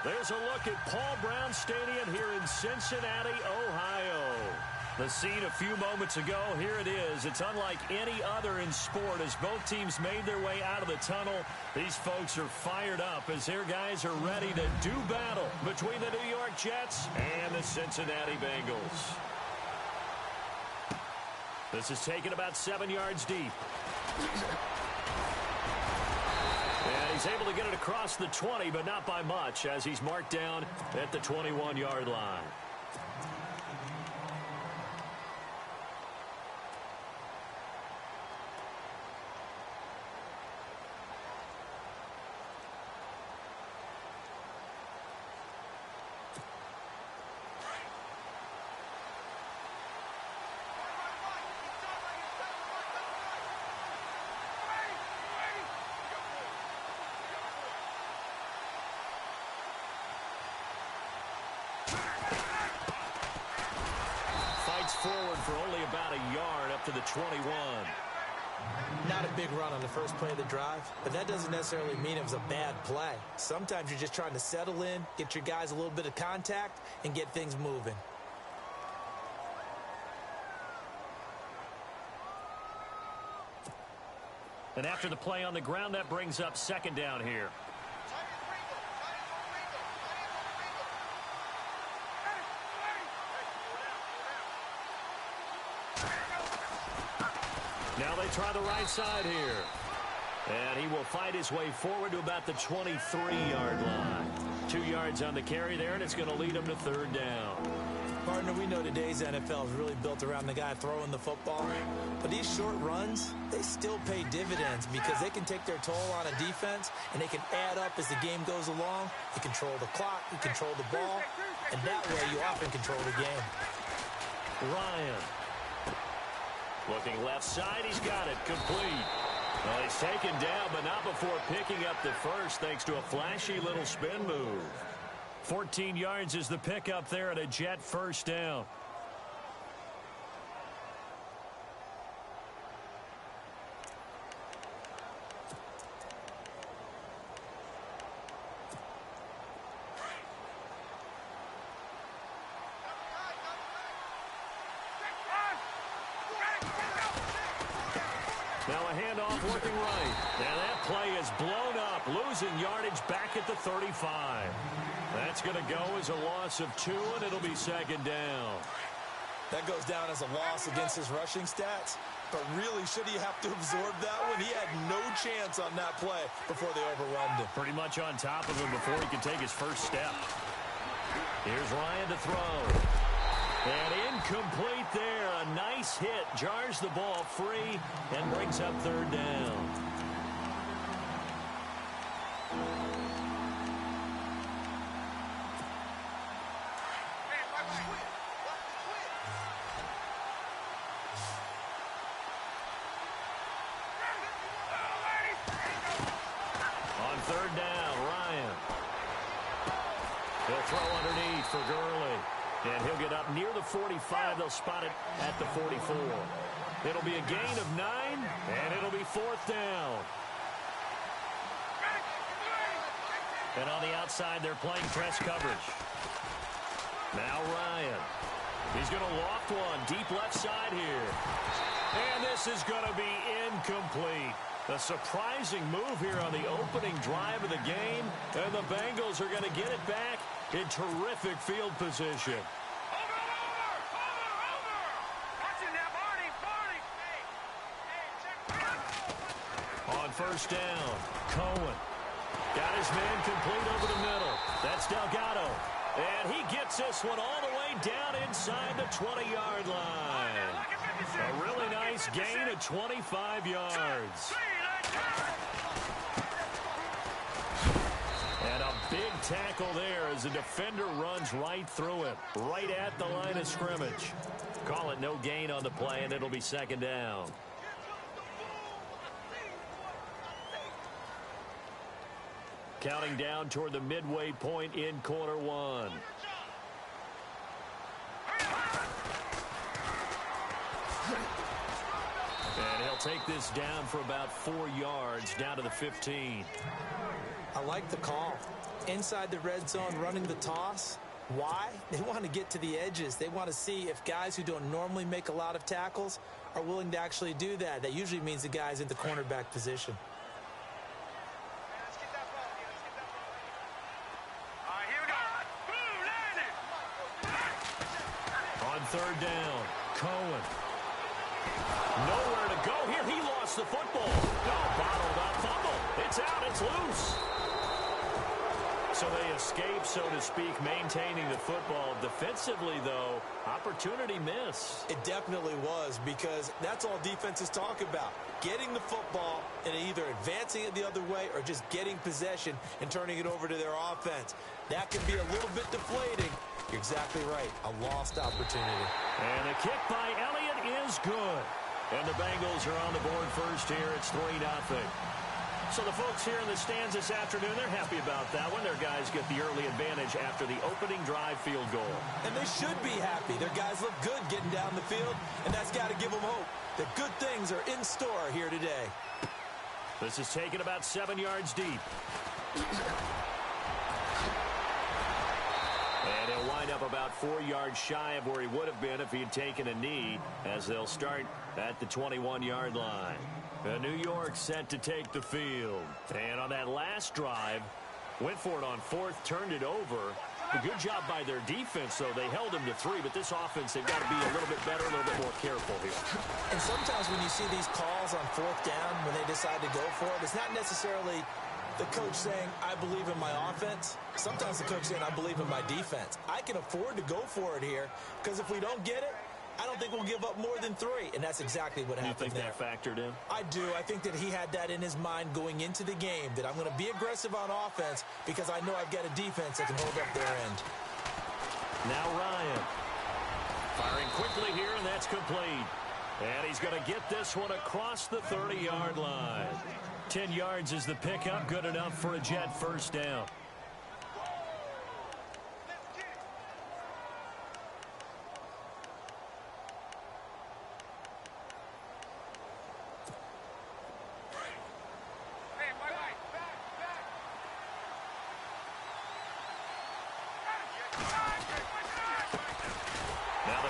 There's a look at Paul Brown Stadium here in Cincinnati, Ohio. The scene a few moments ago, here it is. It's unlike any other in sport as both teams made their way out of the tunnel. These folks are fired up as their guys are ready to do battle between the New York Jets and the Cincinnati Bengals. This is taken about 7 yards deep. And he's able to get it across the 20, but not by much as he's marked down at the 21-yard line. Forward for only about a yard up to the 21. Not a big run on the first play of the drive, but that doesn't necessarily mean it was a bad play. Sometimes you're just trying to settle in, get your guys a little bit of contact, and get things moving. And after the play on the ground, that brings up second down here. Now they try the right side here. And he will fight his way forward to about the 23-yard line. 2 yards on the carry there, and it's going to lead him to third down. Partner, we know today's NFL is really built around the guy throwing the football. But these short runs, they still pay dividends because they can take their toll on a defense, and they can add up as the game goes along. You control the clock, you control the ball, and that way you often control the game. Ryan. Looking left side, he's got it, complete. Well, he's taken down, but not before picking up the first, thanks to a flashy little spin move. 14 yards is the pickup there at a Jet first down. Now a handoff working right. And that play is blown up, losing yardage back at the 35. That's going to go as a loss of 2, and it'll be second down. That goes down as a loss against his rushing stats. But really, should he have to absorb that one? He had no chance on that play before they overwhelmed him. Pretty much on top of him before he could take his first step. Here's Ryan to throw. And incomplete there. A nice hit. Jars the ball free and brings up third down. On third down, Ryan. He'll throw underneath for Gurley. And he'll get up near the 45. They'll spot it at the 44. It'll be a gain of 9, and it'll be fourth down. And on the outside, they're playing press coverage. Now Ryan. He's going to loft one deep left side here. And this is going to be incomplete. A surprising move here on the opening drive of the game. And the Bengals are going to get it back in terrific field position. On first down, Cohen. Got his man complete over the middle. That's Delgado. And he gets this one all the way down inside the 20-yard line. A really nice gain of 25 yards. And a big tackle there as the defender runs right through it, right at the line of scrimmage. Call it no gain on the play, and it'll be second down. Counting down toward the midway point in quarter one. And he'll take this down for about 4 yards, down to the 15. I like the call. inside the red zone running the toss. Why? They want to get to the edges. They want to see if guys who don't normally make a lot of tackles are willing to actually do that. That usually means the guy's in the cornerback position. On third down, Cohen. Nowhere to go here. He lost the football. No, bottled up fumble. It's out. It's loose. So they escape, so to speak, maintaining the football. Defensively, though, opportunity miss. It definitely was, because that's all defenses talk about. Getting the football and either advancing it the other way or just getting possession and turning it over to their offense. That can be a little bit deflating. You're exactly right. A lost opportunity. And a kick by Elliott is good. And the Bengals are on the board first here. It's 3-0. So the folks here in the stands this afternoon, they're happy about that one. Their guys get the early advantage after the opening drive field goal. And they should be happy. Their guys look good getting down the field, and that's got to give them hope that good things are in store here today. This is taken about 7 yards deep. And he'll wind up about 4 yards shy of where he would have been if he had taken a knee, as they'll start at the 21-yard line. New York set to take the field. And on that last drive, went for it on fourth, turned it over. A good job by their defense, though. They held him to 3, but this offense, they've got to be a little bit better, a little bit more careful here. And sometimes when you see these calls on fourth down, when they decide to go for it, it's not necessarily the coach saying, I believe in my offense. Sometimes the coach saying, I believe in my defense. I can afford to go for it here, because if we don't get it, I don't think we'll give up more than 3, and that's exactly what happened there. You think that factored in? I do. I think that he had that in his mind going into the game, that I'm going to be aggressive on offense because I know I've got a defense that can hold up their end. Now Ryan. Firing quickly here, and that's complete. And he's going to get this one across the 30-yard line. 10 yards is the pickup. Good enough for a Jet first down.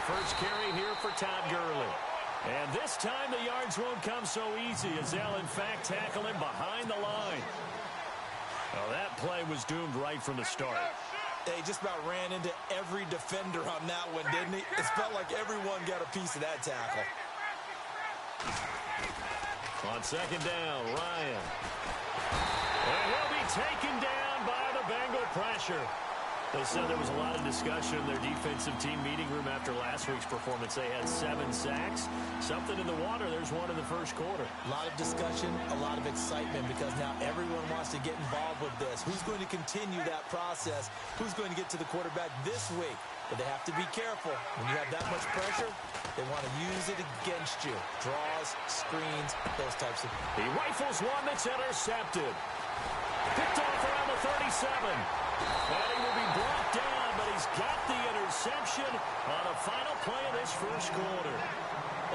First carry here for Todd Gurley. And this time the yards won't come so easy, as they'll in fact tackle him behind the line. Well, that play was doomed right from the start. He just about ran into every defender on that one, didn't he? It felt like everyone got a piece of that tackle. On second down, Ryan. And he'll be taken down by the Bengal pressure. They said there was a lot of discussion in their defensive team meeting room after last week's performance. They had 7 sacks. Something in the water. There's one in the first quarter. A lot of discussion, a lot of excitement, because now everyone wants to get involved with this. Who's going to continue that process? Who's going to get to the quarterback this week? But they have to be careful. When you have that much pressure, they want to use it against you. Draws, screens, those types of things. He rifles one that's intercepted. Picked off around the 37. And he will be brought down, but he's got the interception on the final play of this first quarter.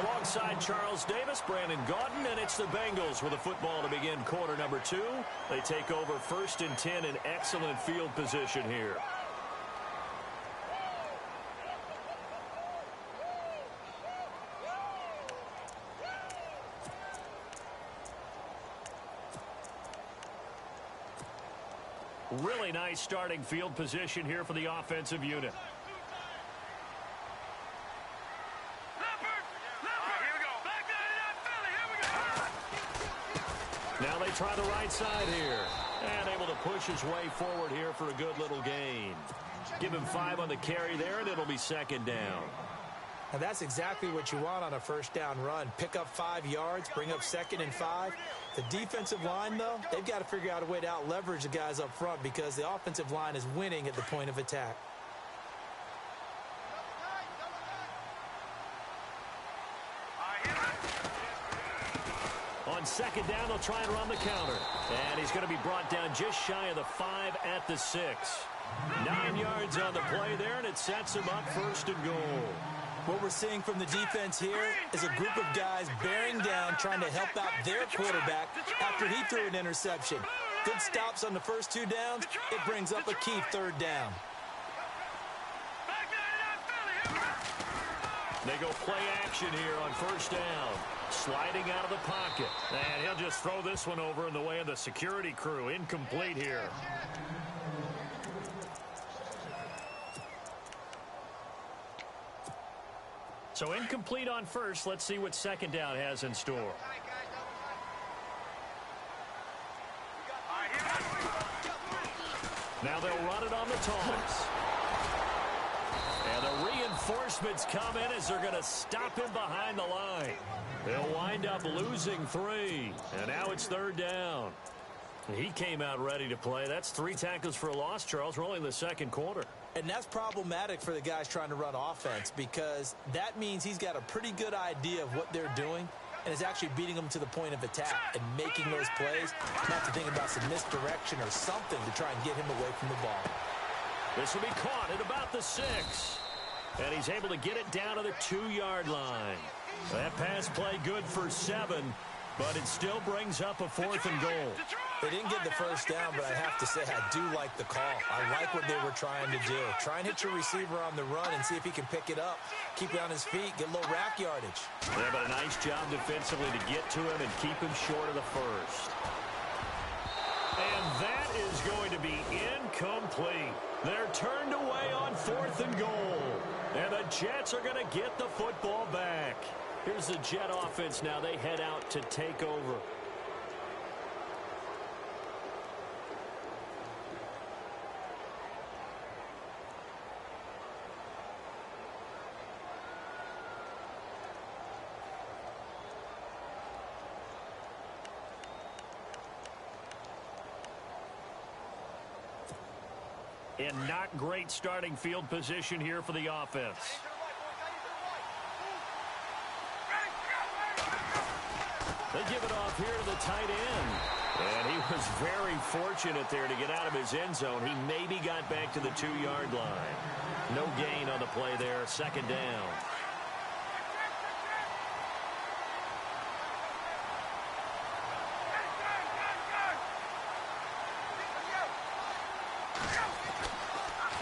Alongside Charles Davis, Brandon Gaudin, and it's the Bengals with a football to begin quarter number 2. They take over first and 10 in excellent field position here. Really nice starting field position here for the offensive unit. Now they try the right side here. And able to push his way forward here for a good little gain. Give him 5 on the carry there, and it'll be second down. And that's exactly what you want on a first down run. Pick up 5 yards, bring up second and 5. The defensive line, though, they've got to figure out a way to out-leverage the guys up front, because the offensive line is winning at the point of attack. On second down, they'll try and run the counter. And he's going to be brought down just shy of the 5 at the 6. 9 yards on the play there, and it sets him up first and goal. What we're seeing from the defense here is a group of guys bearing down, trying to help out their quarterback after he threw an interception. Good stops on the first 2 downs. It brings up a key 3rd down. They go play action here on 1st down. Sliding out of the pocket. And he'll just throw this one over in the way of the security crew. Incomplete here. So incomplete on 1st. Let's see what 2nd down has in store. Now they'll run it on the taunts. And the reinforcements come in as they're going to stop him behind the line. They'll wind up losing 3. And now it's 3rd down. He came out ready to play. That's 3 tackles for a loss, Charles. We're only in the 2nd quarter. And that's problematic for the guys trying to run offense because that means he's got a pretty good idea of what they're doing and is actually beating them to the point of attack and making those plays, not to think about some misdirection or something to try and get him away from the ball. This will be caught at about the 6. And he's able to get it down to the 2-yard line. That pass play good for 7, but it still brings up a 4th and goal. They didn't get the 1st down, but I have to say I do like the call. I like what they were trying to do. Try and hit your receiver on the run and see if he can pick it up. Keep it on his feet, get a little rack yardage. Yeah, but a nice job defensively to get to him and keep him short of the 1st. And that is going to be incomplete. They're turned away on 4th and goal. And the Jets are going to get the football back. Here's the Jet offense now. They head out to take over. And not great starting field position here for the offense. They give it off here to the tight end. And he was very fortunate there to get out of his end zone. He maybe got back to the 2-yard line. No gain on the play there. 2nd down.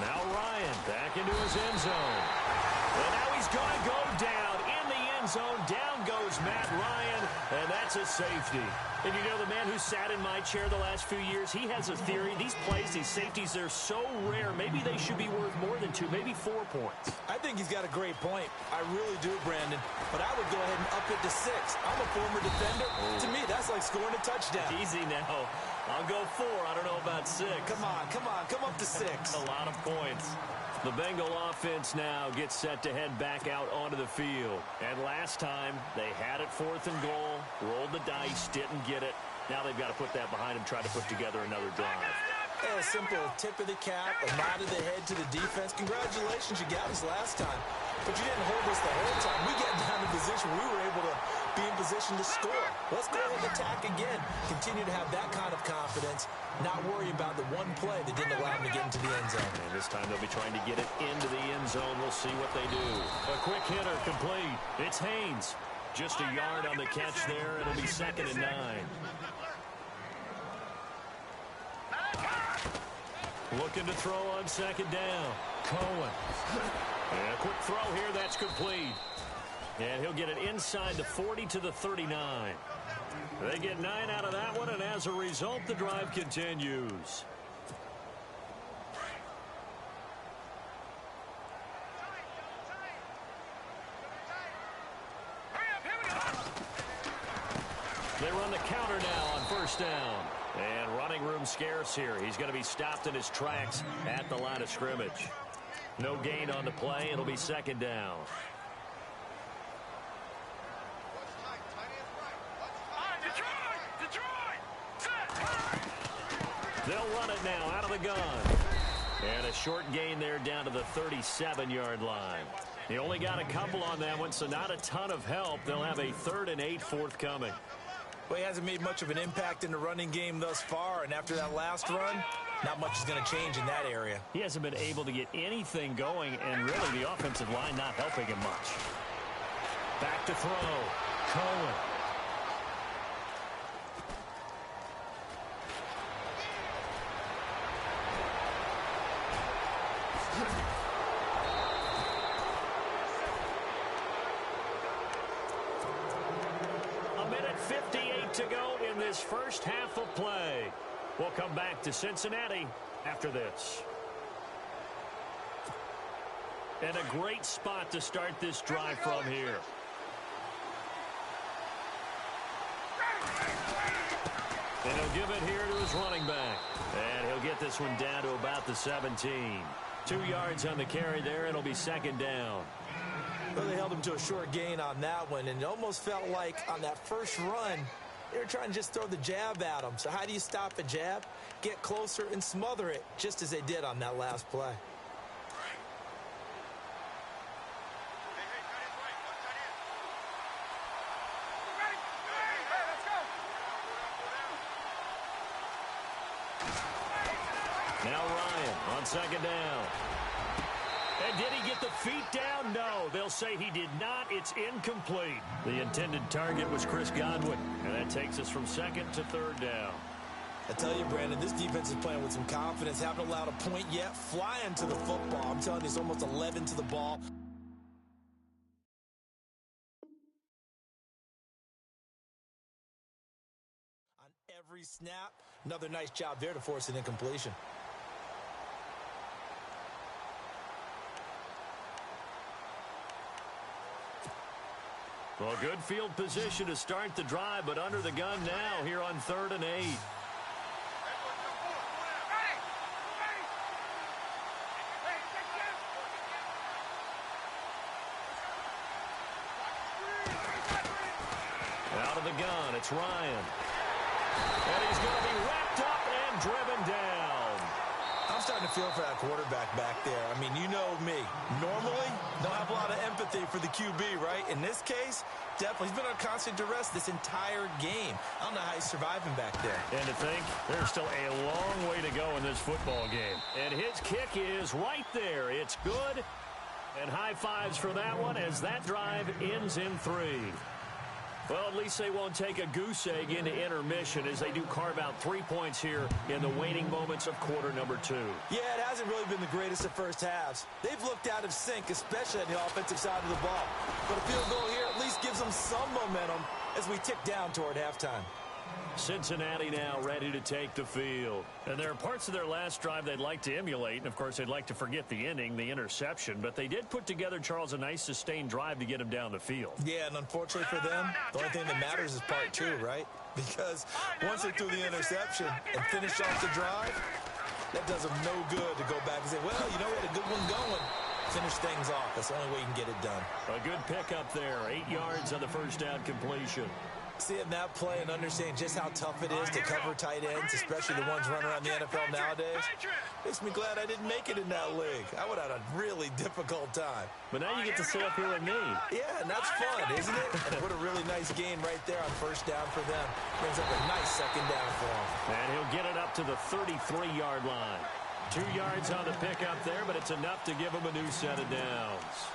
Now Ryan back into his end zone. And now he's going to go down in the end zone. Down goes Matt Ryan, and that's a safety. And you know, the man who sat in my chair the last few years, he has a theory. These plays, these safeties, they're so rare. Maybe they should be worth more than 2, maybe 4 points. I think he's got a great point. I really do, Brandon. But I would go ahead and up it to 6. I'm a former defender. To me, that's like scoring a touchdown. Easy now. I'll go 4. I don't know about 6. Come on. Come up to 6. A lot of points. The Bengal offense now gets set to head back out onto the field. And last time, they had it 4th and goal, rolled the dice, didn't get it. Now they've got to put that behind them, try to put together another drive. Yeah, a simple tip of the cap, a nod of the head to the defense. Congratulations, you got us last time. But you didn't hold us the whole time. We got down to position we were able to be in position to score. Let's go ahead and attack again. Continue to have that kind of confidence. Not worry about the one play that didn't allow them to get into the end zone. And this time they'll be trying to get it into the end zone. We'll see what they do. A quick hitter complete. It's Haynes. Just a yard on the catch there. It'll be 2nd and 9. Looking to throw on 2nd down. Cohen. And a quick throw here. That's complete. And he'll get it inside the 40 to the 39. They get 9 out of that one, and as a result, the drive continues. They run the counter now on 1st down. And running room scarce here. He's going to be stopped in his tracks at the line of scrimmage. No gain on the play. It'll be 2nd down. They'll run it now out of the gun. And a short gain there down to the 37-yard line. He only got a couple on that one, so not a ton of help. They'll have a 3rd and 8 forthcoming. Well, he hasn't made much of an impact in the running game thus far, and after that last run, not much is going to change in that area. He hasn't been able to get anything going, and really the offensive line not helping him much. Back to throw. Cohen. this first half of play. We'll come back to Cincinnati after this. And a great spot to start this drive from here. And he'll give it here to his running back. And he'll get this one down to about the 17. 2 yards on the carry there. It'll be second down. Well, they held him to a short gain on that one, and it almost felt like on that first run, they were trying to just throw the jab at him. So how do you stop a jab? Get closer and smother it, just as they did on that last play. Now Ryan on second down. And did he get the feet down? No. They'll say he did not. It's incomplete. The intended target was Chris Godwin. And that takes us from second to third down. I tell you, Brandon, this defense is playing with some confidence. Haven't allowed a point yet. Flying to the football. I'm telling you, it's almost 11 to the ball. On every snap, another nice job there to force an incompletion. Well, good field position to start the drive, but under the gun now here on 3rd and 8. Out of the gun, it's Ryan. And he's going to be wrapped up and driven down. I'm starting to feel for that quarterback back there. I mean, you know me. Normally, don't have a lot of empathy for the QB, right? In this case, definitely. He's been on constant duress this entire game. I don't know how he's surviving back there. And to think, there's still a long way to go in this football game. And his kick is right there. It's good. And high fives for that one as that drive ends in 3. Well, at least they won't take a goose egg into intermission as they do carve out 3 points here in the waning moments of quarter number 2. Yeah, it hasn't really been the greatest of first halves. They've looked out of sync, especially on the offensive side of the ball. But a field goal here at least gives them some momentum as we tick down toward halftime. Cincinnati now ready to take the field. And there are parts of their last drive they'd like to emulate. And, of course, they'd like to forget the inning, the interception. But they did put together, Charles, a nice sustained drive to get him down the field. Yeah, and unfortunately for them, the only thing that matters is part 2, right? Because once they threw the interception and finished off the drive, that does them no good to go back and say, well, you know, we had a good one going. Finish things off. That's the only way you can get it done. A good pickup there. 8 yards on the first down completion. Seeing that play and understanding just how tough it is to cover tight ends, especially the ones running around the NFL nowadays, makes me glad I didn't make it in that league. I would have had a really difficult time. But now you get to sit up here with me. Yeah, and that's fun, isn't it? And what a really nice gain right there on first down for them. Brings up a nice second down for him. And he'll get it up to the 33-yard line. 2 yards on the pickup there, but it's enough to give him a new set of downs.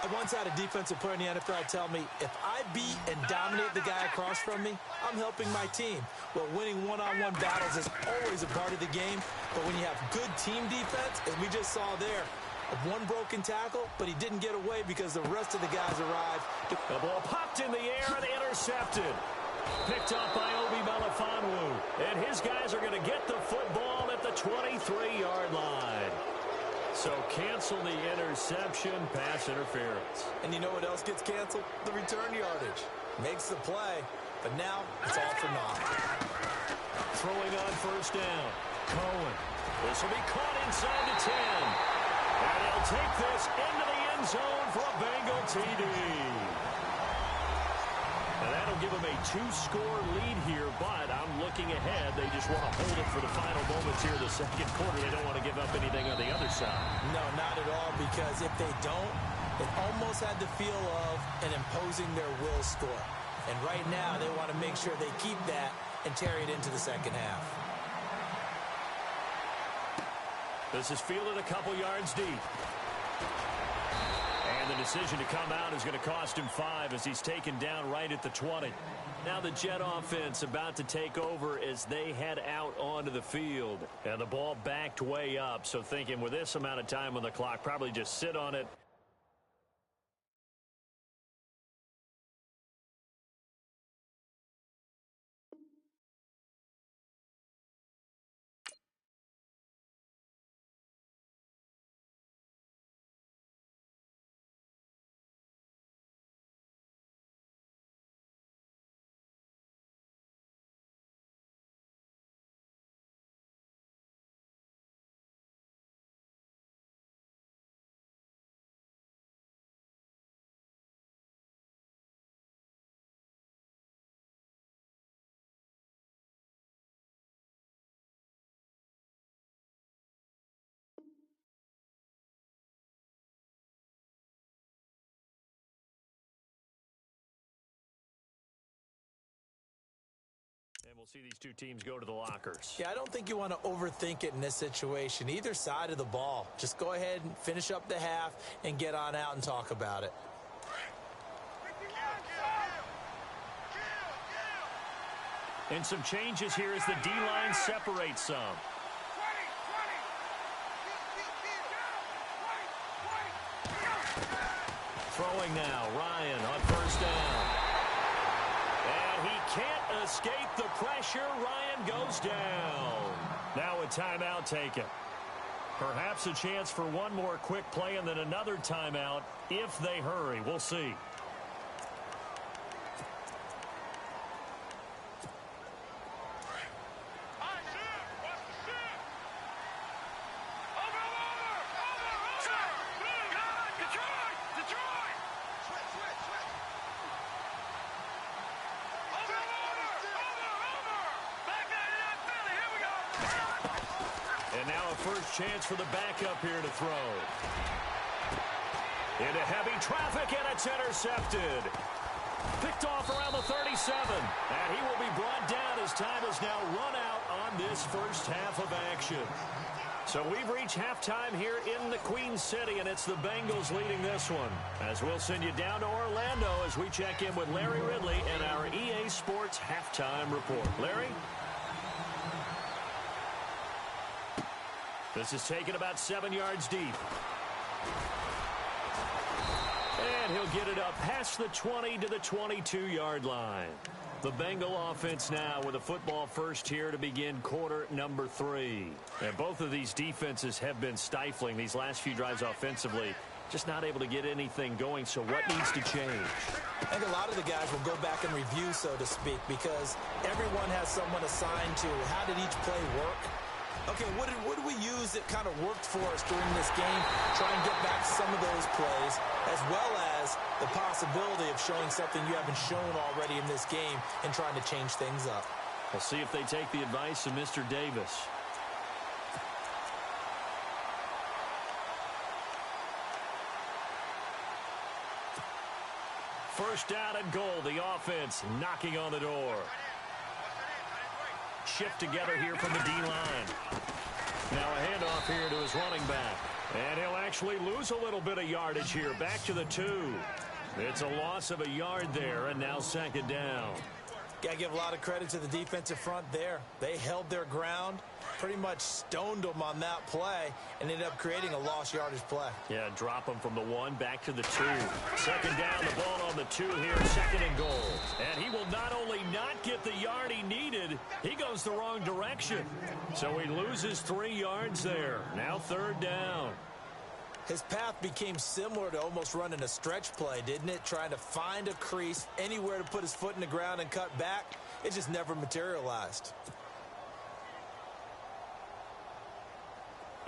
I once had a defensive player in the NFL tell me, if I beat and dominate the guy across from me, I'm helping my team. Well, winning one-on-one battles is always a part of the game, but when you have good team defense, as we just saw there, one broken tackle, but he didn't get away because the rest of the guys arrived. The ball popped in the air and intercepted. Picked up by Obi Melifonwu. And his guys are going to get the football at the 23-yard line. So cancel the interception, pass interference. And you know what else gets canceled? The return yardage. Makes the play, but now it's all for naught. Throwing on first down. Cohen. This will be caught inside the 10. And he'll take this into the end zone for a Bengal TD. And that'll give them a 2-score lead here, but I'm looking ahead. They just want to hold it for the final moments here of the second quarter. They don't want to give up anything on the other side. No, not at all, because if they don't, it almost had the feel of an imposing their will score. And right now, they want to make sure they keep that and carry it into the second half. This is fielded a couple yards deep. And the decision to come out is going to cost him 5 as he's taken down right at the 20. Now the Jet offense about to take over as they head out onto the field. And the ball backed way up, so thinking with this amount of time on the clock, probably just sit on it we'll see these two teams go to the lockers. Yeah, I don't think you want to overthink it in this situation. Either side of the ball. Just go ahead and finish up the half and get on out and talk about it. And some changes here as the D-line separates some. Throwing now, Ryan on first down. And he can't escape the pressure. Ryan goes down. Now a timeout taken. Perhaps a chance for one more quick play and then another timeout if they hurry. We'll see. First chance for the backup here to throw. Into heavy traffic, and it's intercepted. Picked off around the 37. And he will be brought down as time has now run out on this first half of action. So we've reached halftime here in the Queen City, and it's the Bengals leading this one. As we'll send you down to Orlando as we check in with Larry Ridley and our EA Sports halftime report. Larry? This is taken about 7 yards deep. And he'll get it up past the 20 to the 22-yard line. The Bengal offense now with a football first here to begin quarter number 3. And both of these defenses have been stifling these last few drives offensively. Just not able to get anything going, so what needs to change? I think a lot of the guys will go back and review, so to speak, because everyone has someone assigned to how did each play work. Okay, what did we use that kind of worked for us during this game? Try and get back some of those plays, as well as the possibility of showing something you haven't shown already in this game and trying to change things up. We'll see if they take the advice of Mr. Davis. First down and goal, the offense knocking on the door. Shift together here from the D-line. Now a handoff here to his running back. And he'll actually lose a little bit of yardage here. Back to the 2. It's a loss of a yard there, and now second down. Got to give a lot of credit to the defensive front there. They held their ground, pretty much stoned them on that play, and ended up creating a lost yardage play. Yeah, drop them from the 1 back to the 2. Second down, the ball on the 2 here, second and goal. And he will not only not get the yard he needed, he goes the wrong direction. So he loses 3 yards there. Now third down. His path became similar to almost running a stretch play, didn't it? Trying to find a crease, anywhere to put his foot in the ground and cut back. It just never materialized.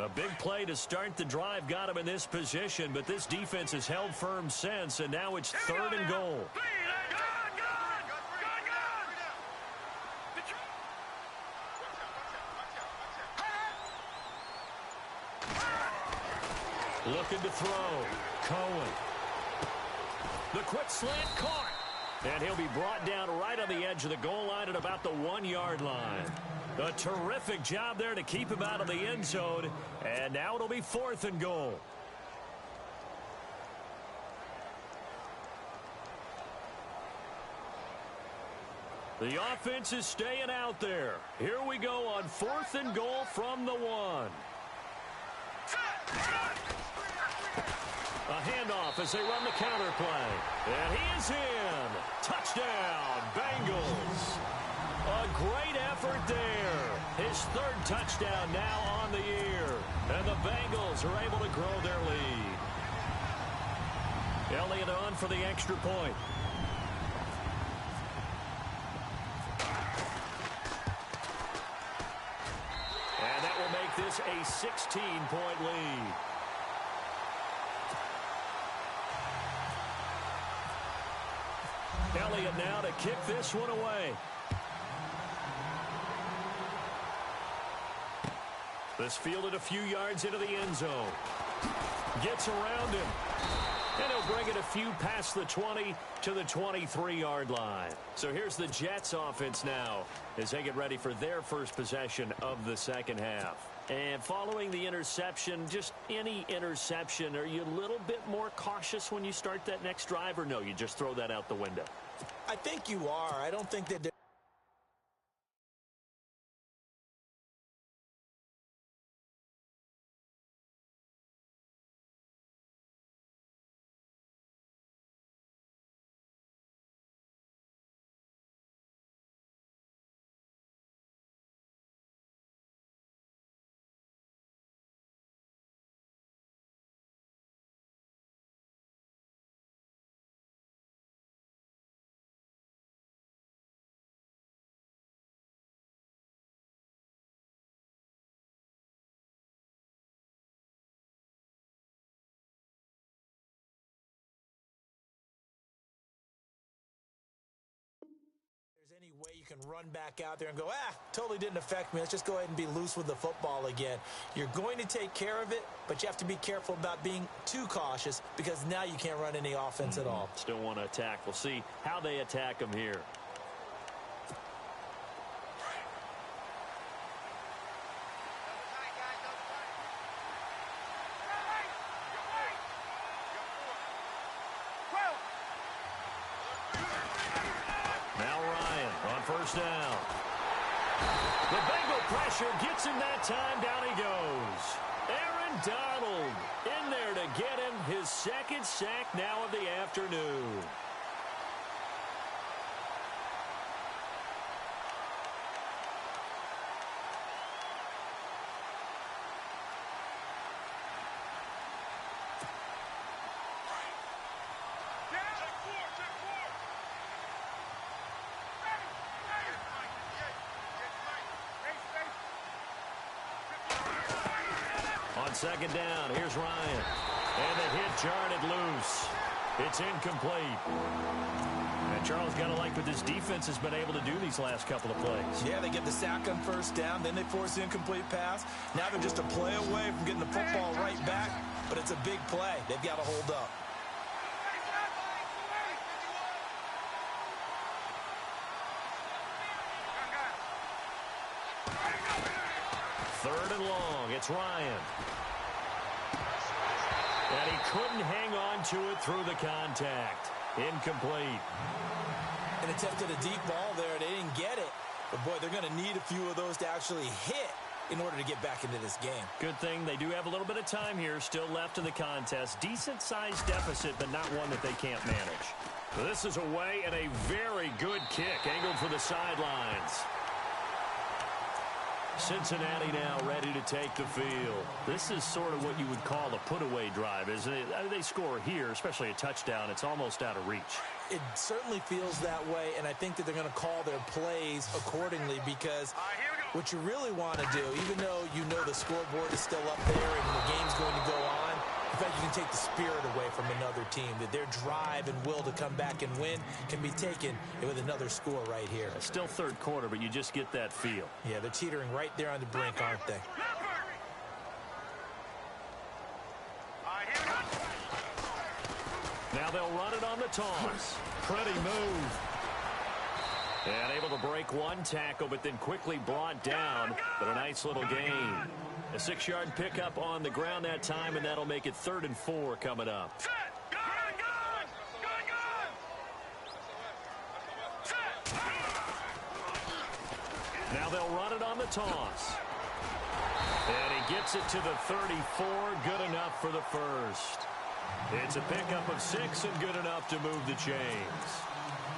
A big play to start the drive got him in this position, but this defense has held firm since, and now it's third and goal. Looking to throw. Cohen. The quick slant caught. And he'll be brought down right on the edge of the goal line at about the 1-yard line. A terrific job there to keep him out of the end zone. And now it'll be fourth and goal. The offense is staying out there. Here we go on fourth and goal from the 1. A handoff as they run the counter play. And he is in. Touchdown, Bengals. A great effort there. His third touchdown now on the year. And the Bengals are able to grow their lead. Elliott on for the extra point. And that will make this a 16-point lead. Elliott now to kick this one away. This fielded a few yards into the end zone. Gets around him. And he'll bring it a few past the 20 to the 23-yard line. So here's the Jets offense now as they get ready for their first possession of the second half. And following the interception, just any interception, are you a little bit more cautious when you start that next drive, or no, you just throw that out the window? I think you are. I don't think that there's any way you can run back out there and go, totally didn't affect me. Let's just go ahead and be loose with the football again. You're going to take care of it, but you have to be careful about being too cautious because now you can't run any offense at all. Still want to attack. We'll see how they attack them here. First down. The Bengal pressure gets him that time. Down he goes. Aaron Donald in there to get him his second sack now of the afternoon. Second down, here's Ryan. And the hit jarred it loose. It's incomplete. And Charles, got to like what this defense has been able to do these last couple of plays. Yeah, they get the sack on first down, then they force the incomplete pass. Now they're just a play away from getting the football right back, but it's a big play. They've got to hold up. Third and long, it's Ryan. And he couldn't hang on to it through the contact. Incomplete. And attempted a deep ball there. They didn't get it. But, boy, they're going to need a few of those to actually hit in order to get back into this game. Good thing they do have a little bit of time here still left in the contest. Decent-sized deficit, but not one that they can't manage. This is away and a very good kick angled for the sidelines. Cincinnati now ready to take the field. This is sort of what you would call a put-away drive, isn't it? They score here, especially a touchdown. It's almost out of reach. It certainly feels that way, and I think that they're going to call their plays accordingly because what you really want to do, even though you know the scoreboard is still up there and the game's going to go on, in fact, you can take the spirit away from another team, that their drive and will to come back and win can be taken with another score right here. Still third quarter, but you just get that feel. Yeah, they're teetering right there on the brink, aren't they? Now they'll run it on the toss. Pretty move. And able to break one tackle, but then quickly brought down. But a nice little gain. A 6-yard pickup on the ground that time, and that'll make it 3rd and 4 coming up. Now they'll run it on the toss. And he gets it to the 34. Good enough for the first. It's a pickup of 6 and good enough to move the chains.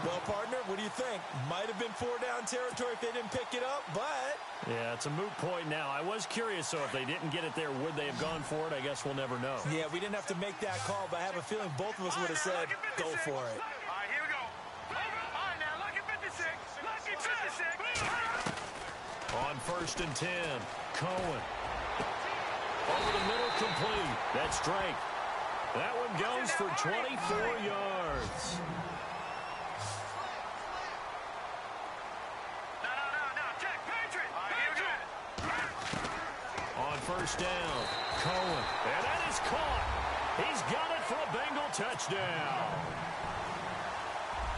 Well, partner, what do you think? Might have been 4-down territory if they didn't pick it up, but... Yeah, it's a moot point now. I was curious, so if they didn't get it there, would they have gone for it? I guess we'll never know. Yeah, we didn't have to make that call, but I have a feeling both of us would have said, go for it. All right, here we go. All right, now, lucky 56. Lucky 56. On 1st and 10, Cohen. Over the middle, complete. That's Drake. That one goes for 24 yards. On 1st down, Cohen. And that is caught. He's got it for a Bengal touchdown.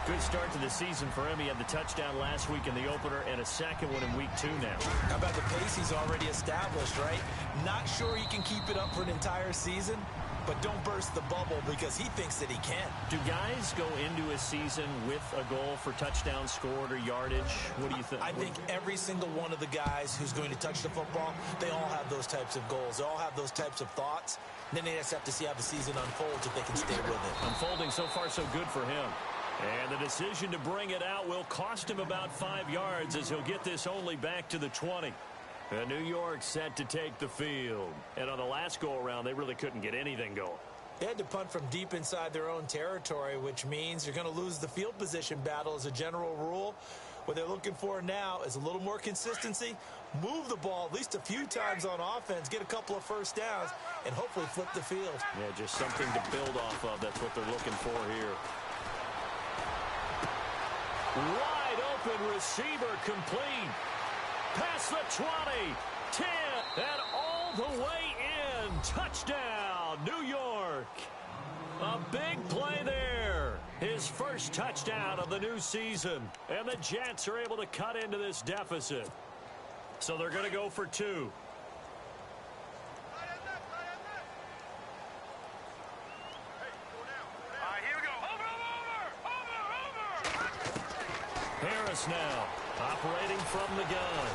Good start to the season for him. He had the touchdown last week in the opener and a second one in week 2 now. How about the pace he's already established, right? Not sure he can keep it up for an entire season, but don't burst the bubble because he thinks that he can. Do guys go into a season with a goal for touchdown scored or yardage? What do you think? I think every single one of the guys who's going to touch the football, they all have those types of goals. They all have those types of thoughts. Then they just have to see how the season unfolds if they can stay with it. Unfolding so far so good for him. And the decision to bring it out will cost him about 5 yards as he'll get this only back to the 20. And New York set to take the field. And on the last go-around, they really couldn't get anything going. They had to punt from deep inside their own territory, which means you're going to lose the field position battle as a general rule. What they're looking for now is a little more consistency, move the ball at least a few times on offense, get a couple of first downs, and hopefully flip the field. Yeah, just something to build off of. That's what they're looking for here. Wide open receiver complete. Past the 20, 10, and all the way in. Touchdown, New York. A big play there. His first touchdown of the new season. And the Jets are able to cut into this deficit. So they're going to go for 2. Harris now operating from the gun.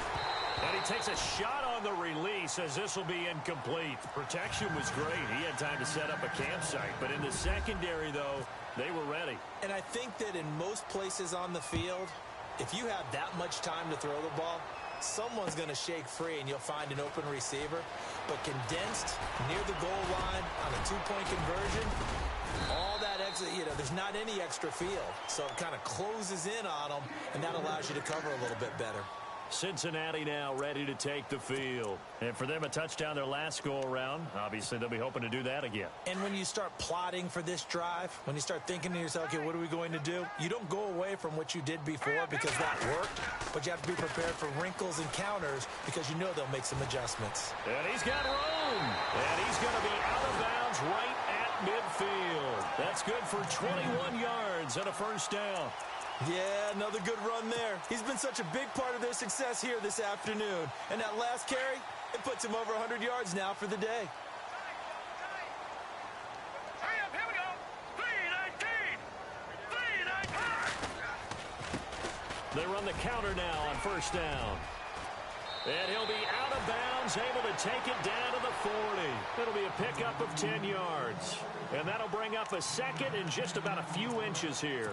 And he takes a shot on the release as this will be incomplete. Protection was great. He had time to set up a campsite. But in the secondary, though, they were ready. And I think that in most places on the field, if you have that much time to throw the ball, someone's going to shake free and you'll find an open receiver. But condensed near the goal line on a 2-point conversion, all that extra, there's not any extra field. So it kind of closes in on them, and that allows you to cover a little bit better. Cincinnati now ready to take the field. And for them, a touchdown their last go-around. Obviously, they'll be hoping to do that again. And when you start plotting for this drive, when you start thinking to yourself, okay, what are we going to do? You don't go away from what you did before because that worked, but you have to be prepared for wrinkles and counters because you know they'll make some adjustments. And he's got room. And he's going to be out of bounds right at midfield. That's good for 21 yards and a first down. Yeah, another good run there. He's been such a big part of their success here this afternoon. And that last carry, it puts him over 100 yards now for the day. Hurry up, here we go. 3-19. They run the counter now on first down. And he'll be out of bounds, able to take it down to the 40. It'll be a pickup of 10 yards. And that'll bring up a second and just about a few inches here.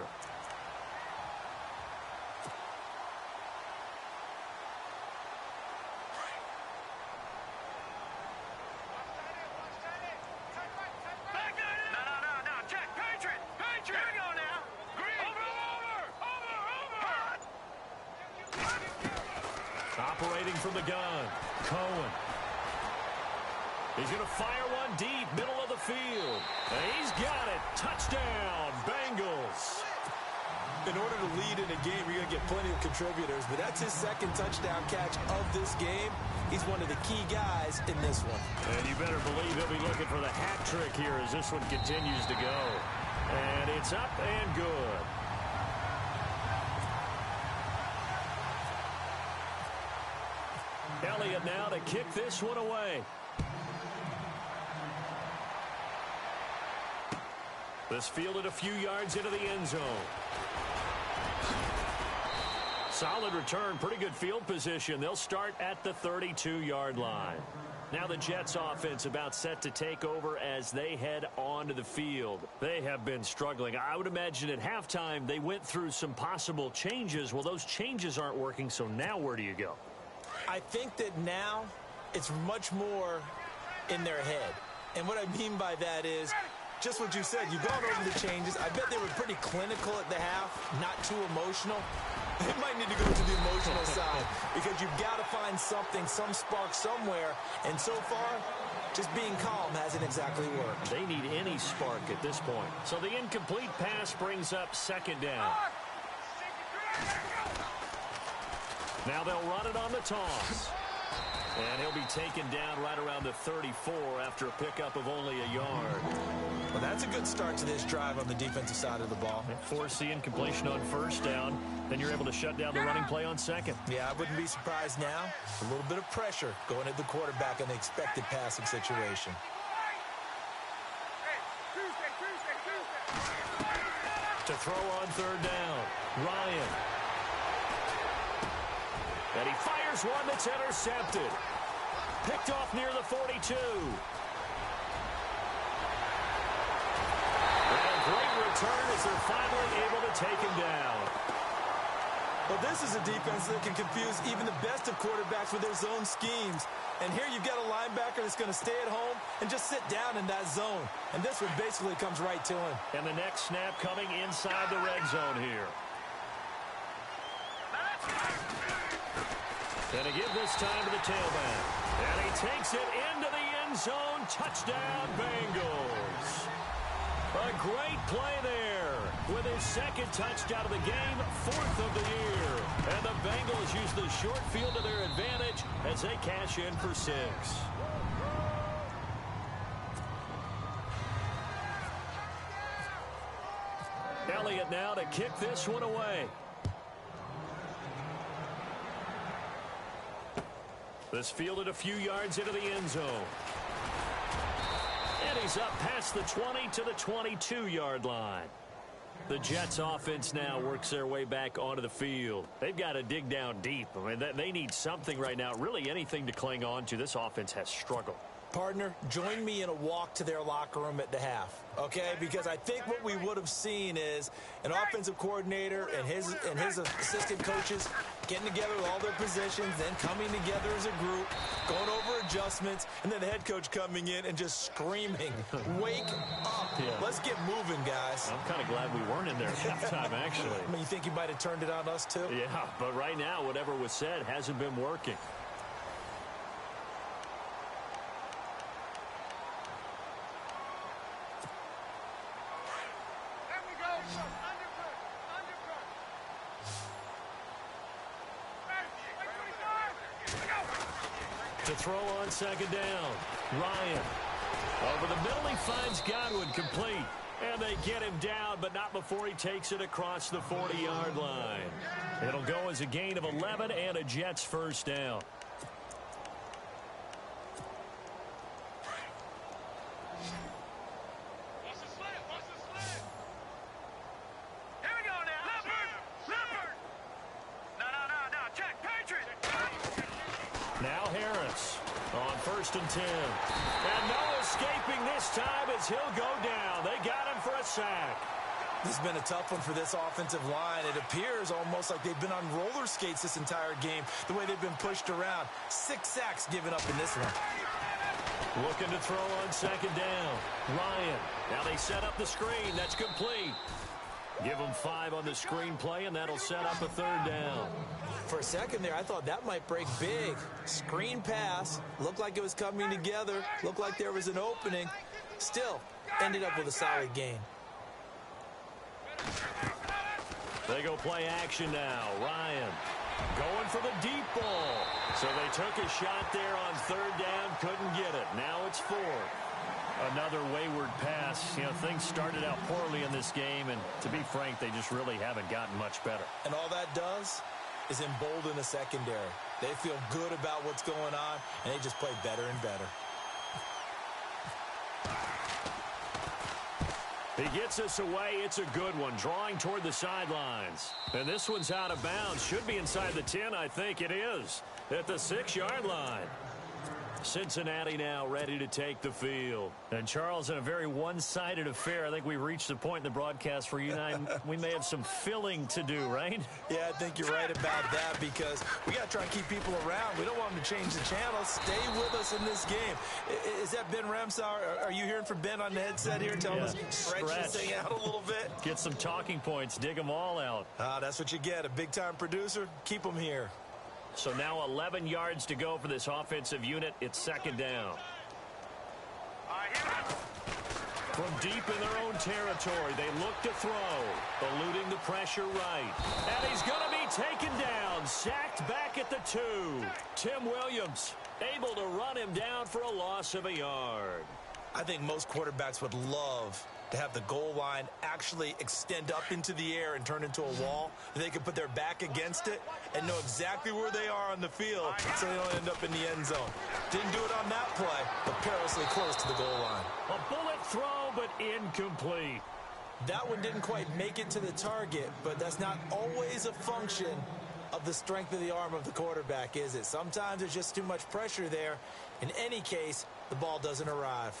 Operating from the gun, Cohen. He's going to fire one deep, middle of the field. And he's got it. Touchdown, Bengals. In order to lead in a game, you're going to get plenty of contributors, but that's his second touchdown catch of this game. He's one of the key guys in this one. And you better believe he'll be looking for the hat trick here as this one continues to go. And it's up and good. Elliott now to kick this one away. This fielded a few yards into the end zone. Solid return, pretty good field position. They'll start at the 32-yard line. Now the Jets offense about set to take over as they head onto the field. They have been struggling. I would imagine at halftime they went through some possible changes. Well, those changes aren't working, so now where do you go? I think that now it's much more in their head. And what I mean by that is just what you said. You've gone over the changes. I bet they were pretty clinical at the half, not too emotional. They might need to go to the emotional side because you've got to find something, some spark somewhere. And so far, just being calm hasn't exactly worked. They need any spark at this point. So the incomplete pass brings up second down. Now they'll run it on the toss. And he'll be taken down right around the 34 after a pickup of only a yard. Well, that's a good start to this drive on the defensive side of the ball. Force the incompletion on first down. Then you're able to shut down the running play on second. Yeah, I wouldn't be surprised now. A little bit of pressure going at the quarterback in the expected passing situation. To throw on third down, Ryan. And he fires one that's intercepted. Picked off near the 42. And a great return as they're finally able to take him down. Well, this is a defense that can confuse even the best of quarterbacks with their zone schemes. And here you've got a linebacker that's going to stay at home and just sit down in that zone. And this one basically comes right to him. And the next snap coming inside the red zone here. And a give this time to the tailback. And he takes it into the end zone. Touchdown, Bengals. A great play there with his second touchdown of the game, 4th of the year. And the Bengals use the short field to their advantage as they cash in for 6. Elliott now to kick this one away. This fielded a few yards into the end zone. And he's up past the 20 to the 22-yard line. The Jets offense now works their way back onto the field. They've got to dig down deep. I mean, they need something right now, really anything to cling on to. This offense has struggled. Partner, join me in a walk to their locker room at the half, okay? Because I think what we would have seen is an offensive coordinator and his assistant coaches getting together with all their positions, then coming together as a group, going over adjustments, and then the head coach coming in and just screaming, wake up. Yeah. Let's get moving, guys. I'm kind of glad we weren't in there at halftime, actually. I mean, you think he might have turned it on us, too? Yeah, but right now, whatever was said hasn't been working. To throw on second down, Ryan. Over the middle, he finds Godwin complete. And they get him down, but not before he takes it across the 40-yard line. It'll go as a gain of 11 and a Jets first down. Now Harris on 1st and 10. And no escaping this time as he'll go down. They got him for a sack. This has been a tough one for this offensive line. It appears almost like they've been on roller skates this entire game, the way they've been pushed around. 6 sacks given up in this one. Looking to throw on second down. Ryan. Now they set up the screen. That's complete. Give them 5 on the screen play, and that'll set up a 3rd down. For a second there, I thought that might break big. Screen pass. Looked like it was coming together. Looked like there was an opening. Still, ended up with a solid gain. They go play action now. Ryan going for the deep ball. So they took a shot there on 3rd down. Couldn't get it. Now it's 4th. Another wayward pass. You know, things started out poorly in this game, and to be frank, they just really haven't gotten much better. And all that does is embolden the secondary. They feel good about what's going on, and they just play better and better. He gets us away. It's a good one, drawing toward the sidelines. And this one's out of bounds. Should be inside the 10, I think it is, at the 6-yard line. Cincinnati now ready to take the field. And Charles, in a very one-sided affair, I think we reached the point in the broadcast where you and I, we may have some filling to do, right? Yeah, I think you're right about that because we got to try and keep people around. We don't want them to change the channel. Stay with us in this game. Is that Ben Ramsauer? Are you hearing from Ben on the headset here telling us stretch this thing out a little bit? Get some talking points. Dig them all out. That's what you get. A big-time producer. Keep them here. So now 11 yards to go for this offensive unit. It's 2nd down. From deep in their own territory, they look to throw, eluding the pressure right. And he's going to be taken down, sacked back at the 2. Tim Williams. able to run him down for a loss of a yard. I think most quarterbacks would love to have the goal line actually extend up into the air and turn into a wall. They can put their back against it and know exactly where they are on the field so they don't end up in the end zone. Didn't do it on that play, but perilously close to the goal line. A bullet throw, but incomplete. That one didn't quite make it to the target, but that's not always a function of the strength of the arm of the quarterback, is it? Sometimes there's just too much pressure there. In any case, the ball doesn't arrive.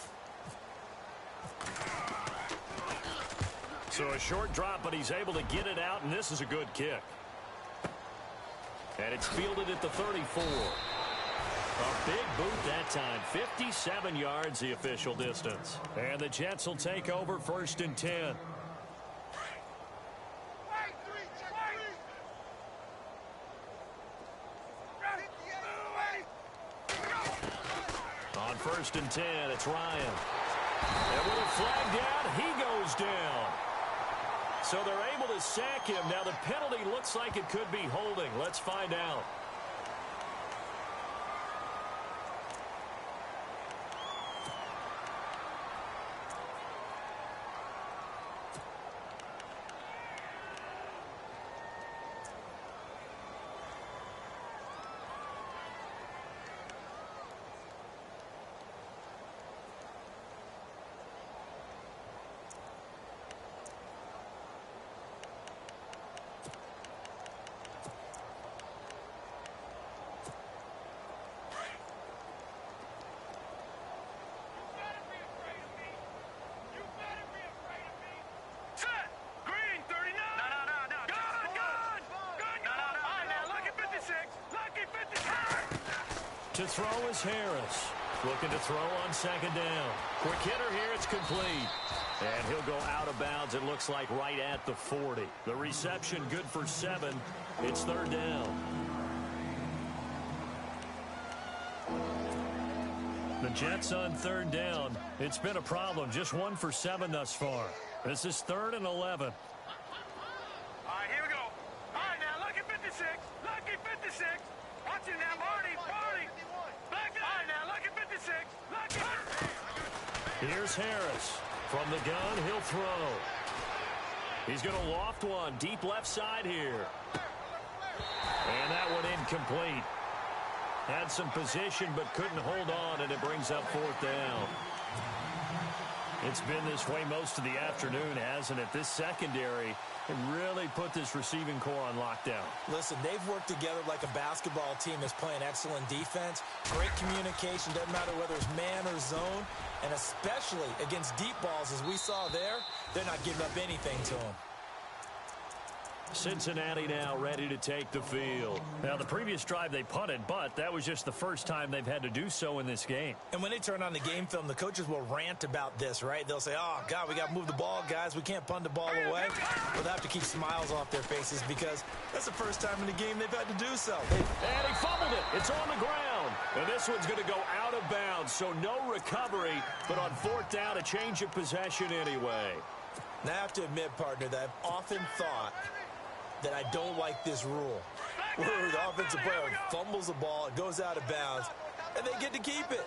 So a short drop, but he's able to get it out, and this is a good kick. And it's fielded at the 34. A big boot that time. 57 yards, the official distance. And the Jets will take over 1st and 10. On 1st and 10, it's Ryan. And with a flag down, he goes down. So they're able to sack him. Now the penalty looks like it could be holding. Let's find out. To throw is Harris. Looking to throw on 2nd down. Quick hitter here. It's complete. And he'll go out of bounds, it looks like, right at the 40. The reception good for 7. It's 3rd down. The Jets on 3rd down. It's been a problem. Just 1 for 7 thus far. This is 3rd and 11. All right, here we go. All right, now, lucky 56. Lucky 56. Watch it now, Marty. Marty. Back up. All right, now, lucky 56. Lucky. Here's Harris. From the gun, he'll throw. He's going to loft one. Deep left side here. And that one incomplete. Had some position, but couldn't hold on, and it brings up 4th down. It's been this way most of the afternoon, hasn't it? This secondary really put this receiving core on lockdown. Listen, they've worked together like a basketball team that's playing excellent defense. Great communication, doesn't matter whether it's man or zone. And especially against deep balls, as we saw there, they're not giving up anything to them. Cincinnati now ready to take the field. Now, the previous drive they punted, but that was just the first time they've had to do so in this game. And when they turn on the game film, the coaches will rant about this, right? They'll say, oh, God, we got to move the ball, guys. We can't punt the ball away. But they have to keep smiles off their faces because that's the first time in the game they've had to do so. And he fumbled it. It's on the ground. And this one's going to go out of bounds, so no recovery. But on 4th down, a change of possession anyway. Now, I have to admit, partner, that I've often thought that I don't like this rule, where the offensive player fumbles the ball, it goes out of bounds, and they get to keep it.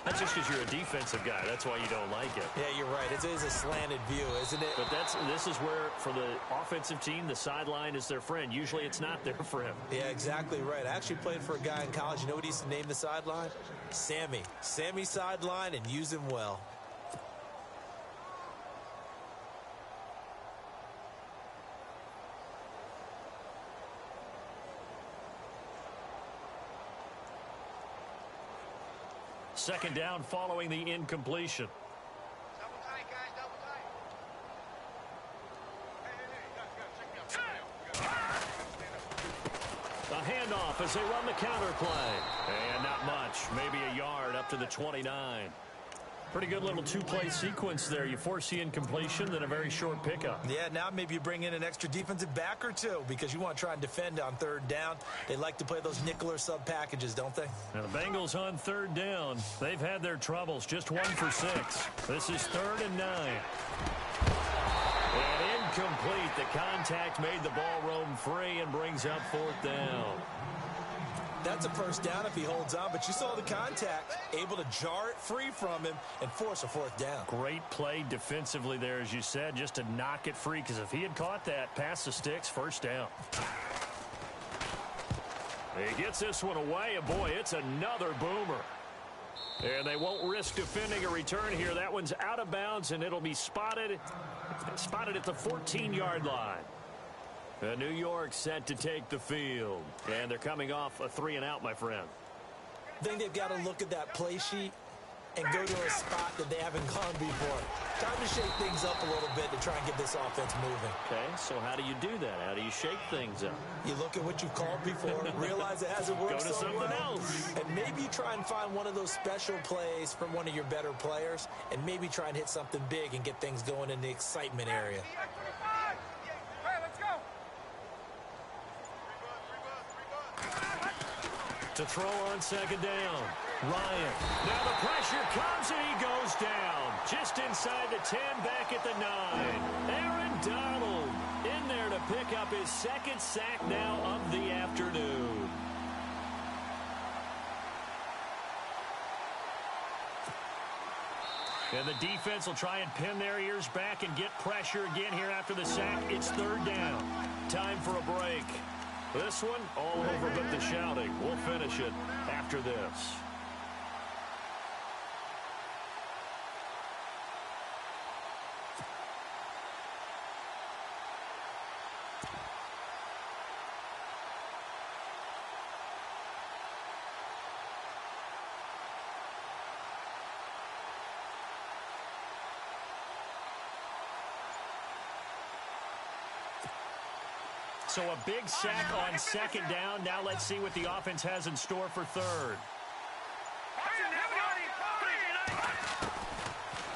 That's just because you're a defensive guy. That's why you don't like it. Yeah, you're right. It is a slanted view, isn't it? But this is where, for the offensive team, the sideline is their friend. Usually it's not there for him. Yeah, exactly right. I actually played for a guy in college. You know what he used to name the sideline? Sammy. Sammy sideline, and use him well. Second down following the incompletion. Double tight, guys, double tight. A handoff as they run the counter play. And not much. Maybe a yard up to the 29. Pretty good little two-play sequence there. You force the incompletion, then a very short pickup. Yeah, now maybe you bring in an extra defensive back or two because you want to try and defend on 3rd down. They like to play those nickel or sub packages, don't they? Now the Bengals on 3rd down. They've had their troubles. Just 1 for 6. This is 3rd and 9. And incomplete. The contact made the ball roam free and brings up 4th down. That's a first down if he holds on, but you saw the contact, able to jar it free from him and force a fourth down. Great play defensively there, as you said, just to knock it free, because if he had caught that, past the sticks, first down. He gets this one away, and boy, it's another boomer. And they won't risk defending a return here. That one's out of bounds, and it'll be spotted at the 14-yard line. New York set to take the field. And they're coming off a 3-and-out, my friend. I think they've got to look at that play sheet and go to a spot that they haven't gone before. Time to shake things up a little bit to try and get this offense moving. Okay, so how do you do that? How do you shake things up? You look at what you've called before, realize it hasn't worked Go to so something well, else. and maybe try and find one of those special plays from one of your better players, and maybe try and hit something big and get things going in the excitement area. Hey, let's go. To throw on second down. Ryan. Now the pressure comes and he goes down. Just inside the 10, back at the 9. Aaron Donald in there to pick up his second sack now of the afternoon. And the defense will try and pin their ears back and get pressure again here after the sack. It's third down. Time for a break. This one, all over but the shouting. We'll finish it after this. So a big sack on second down. Now let's see what the offense has in store for third.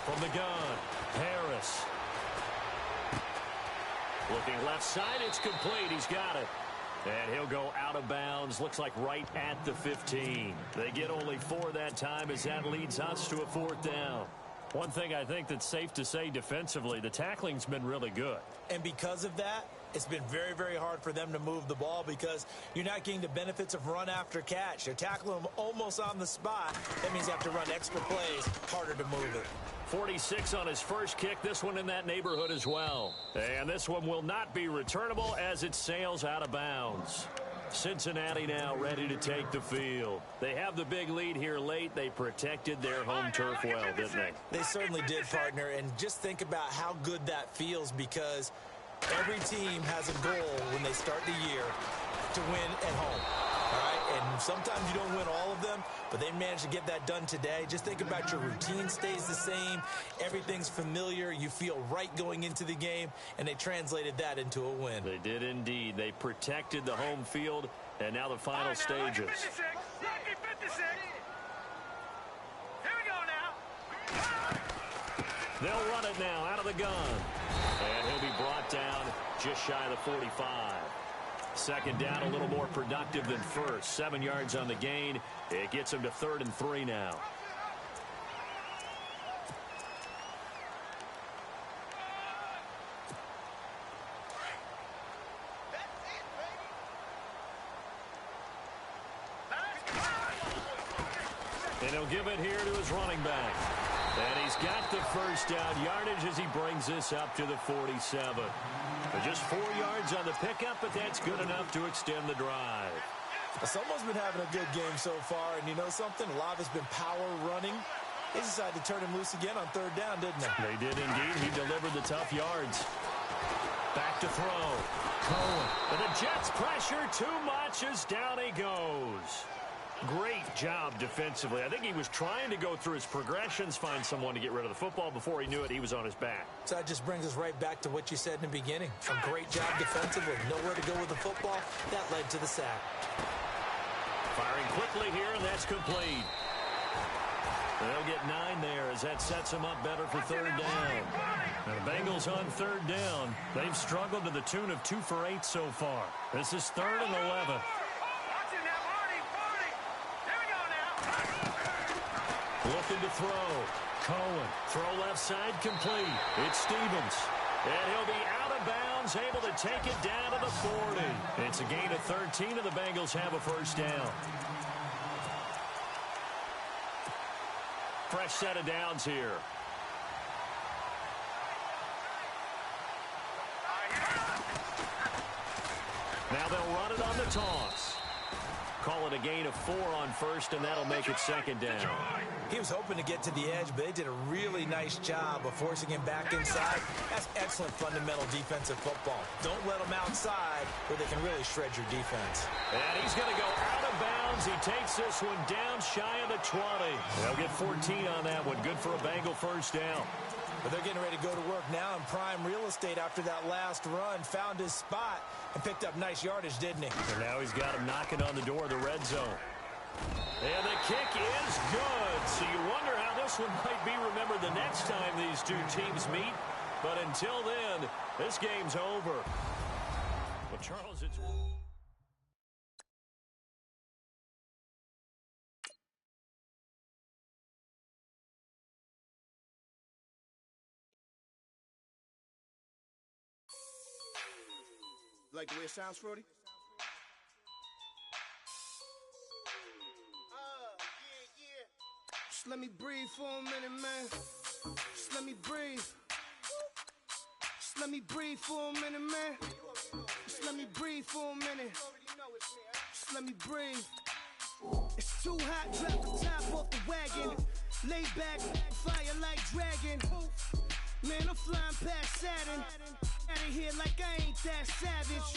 From the gun, Harris. Looking left side, it's complete. He's got it. And he'll go out of bounds. Looks like right at the 15. They get only 4 that time as that leads us to a fourth down. One thing I think that's safe to say defensively, the tackling's been really good. And because of that, it's been very, very hard for them to move the ball because you're not getting the benefits of run after catch. They're tackling them almost on the spot. That means you have to run extra plays, harder to move it. 46 on his first kick. This one in that neighborhood as well. And this one will not be returnable as it sails out of bounds. Cincinnati now ready to take the field. They have the big lead here late. They protected their home turf well, didn't they? They certainly did, partner. And just think about how good that feels because every team has a goal when they start the year to win at home. All right? And sometimes you don't win all of them, but they managed to get that done today. Just think about your routine stays the same. Everything's familiar. You feel right going into the game, and they translated that into a win. They did indeed. They protected the home field, and now the final stages. Lucky 56. Lucky 56. Here we go now. They'll run it now out of the gun. And he'll be brought down just shy of the 45. Second down, a little more productive than first. 7 yards on the gain. It gets him to 3rd and 3 now. And he'll give it here to his running back. And he's got the first down yardage as he brings this up to the 47. Just 4 yards on the pickup, but that's good enough to extend the drive. Someone's been having a good game so far, and you know something? A lot of it's been power running. They decided to turn him loose again on 3rd down, didn't they? They did indeed. He delivered the tough yards. Back to throw. Cohen. And the Jets pressure too much as down he goes. Great job defensively. I think he was trying to go through his progressions, find someone to get rid of the football. Before he knew it, he was on his back. So that just brings us right back to what you said in the beginning. A great job defensively. Nowhere to go with the football. That led to the sack. Firing quickly here, and that's complete. They'll get 9 there as that sets them up better for 3rd down. And the Bengals on 3rd down. They've struggled to the tune of 2 for 8 so far. This is 3rd and 11. Looking to throw. Cohen. Throw left side complete. It's Stevens. And he'll be out of bounds, able to take it down to the 40. It's a gain of 13, and the Bengals have a first down. Fresh set of downs here. Now they'll run it on the toss. Call it a gain of 4 on first, and that'll make it second down. He was hoping to get to the edge, but they did a really nice job of forcing him back inside. That's excellent fundamental defensive football. Don't let him outside where they can really shred your defense. And he's going to go out of bounds. He takes this one down shy of the 20. They'll get 14 on that one. Good for a Bengal first down. But they're getting ready to go to work now in prime real estate after that last run. Found his spot and picked up nice yardage, didn't he? And now he's got him knocking on the door of the red zone. And the kick is good. So you wonder how this one might be remembered the next time these two teams meet. But until then, this game's over. Well, Charles, it's... Like the way it sounds, Frody? Just let me breathe for a minute, man. Just let me breathe. Just let me breathe for a minute, man. Just let me breathe for a minute. Just let me breathe. It's too hot, drop the top off the wagon. Lay back, fire like dragon. Man, I'm flying past Saturn. Out of here like I ain't that savage.